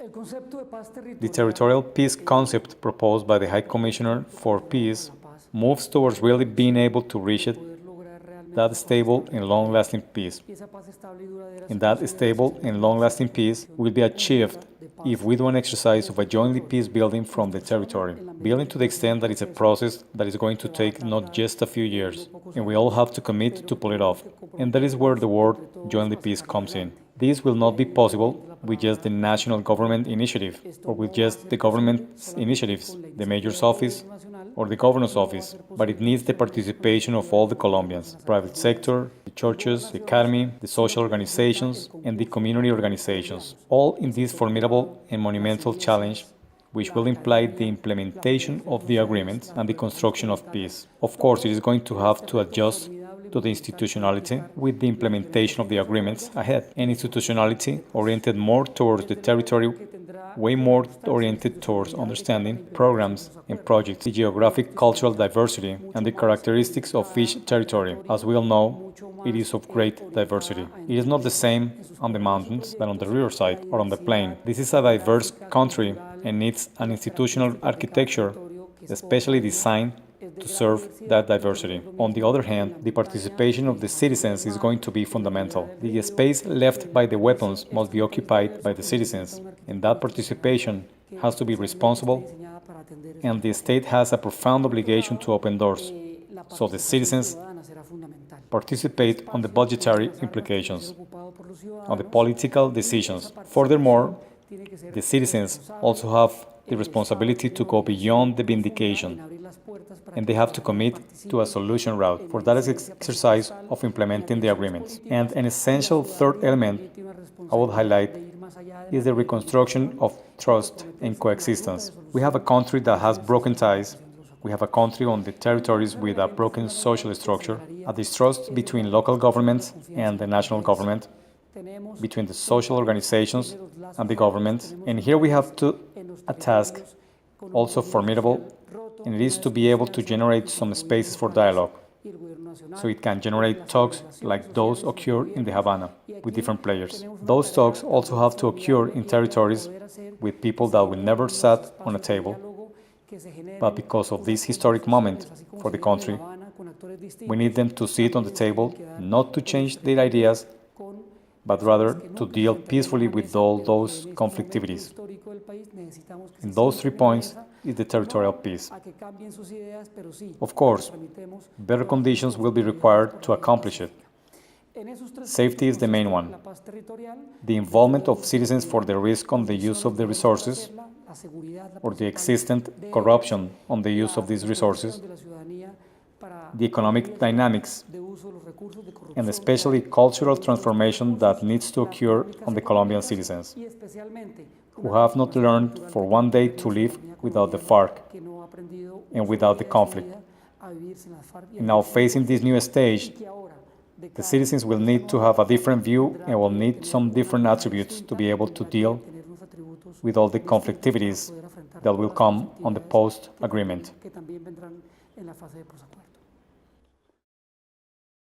The territorial peace concept proposed by the High Commissioner for Peace moves towards really being able to reach that stable and long-lasting peace. And that stable and long-lasting peace will be achieved if we do an exercise of a jointly peace building from the territory, building to the extent that it's a process that is going to take not just a few years, and we all have to commit to pull it off. And that is where the word jointly peace comes in. This will not be possible with just the national government initiative, or with just the government's initiatives, the mayor's office, or the governor's office, but it needs the participation of all the Colombians, private sector, the churches, the academy, the social organizations, and the community organizations, all in this formidable and monumental challenge which will imply the implementation of the agreement and the construction of peace. Of course, it is going to have to adjust to the institutionality with the implementation of the agreements ahead, an institutionality oriented more towards the territory, way more oriented towards understanding programs and projects, the geographic cultural diversity and the characteristics of each territory. As we all know, it is of great diversity. It is not the same on the mountains than on the riverside or on the plain. This is a diverse country and needs an institutional architecture especially designed to serve that diversity. On the other hand, the participation of the citizens is going to be fundamental. The space left by the weapons must be occupied by the citizens, and that participation has to be responsible, and the state has a profound obligation to open doors, so the citizens participate on the budgetary implications, on the political decisions. Furthermore, the citizens also have the responsibility to go beyond the vindication, and they have to commit to a solution route for that exercise of implementing the agreements. And an essential third element I would highlight is the reconstruction of trust and coexistence. We have a country that has broken ties. We have a country on the territories with a broken social structure, a distrust between local governments and the national government, between the social organizations and the government. And here we have a task also formidable, and it is to be able to generate some spaces for dialogue, so it can generate talks like those occur in the Havana with different players. Those talks also have to occur in territories with people that will never sat on a table, but because of this historic moment for the country, we need them to sit on the table, not to change their ideas, but rather to deal peacefully with all those conflictivities. In those 3 points is the territorial peace. Of course, better conditions will be required to accomplish it. Safety is the main one. The involvement of citizens for the risk on the use of the resources, or the existent corruption on the use of these resources, the economic dynamics, and especially cultural transformation that needs to occur on the Colombian citizens, who have not learned for one day to live without the FARC and without the conflict. And now facing this new stage, the citizens will need to have a different view and will need some different attributes to be able to deal with all the conflictivities that will come on the post-agreement.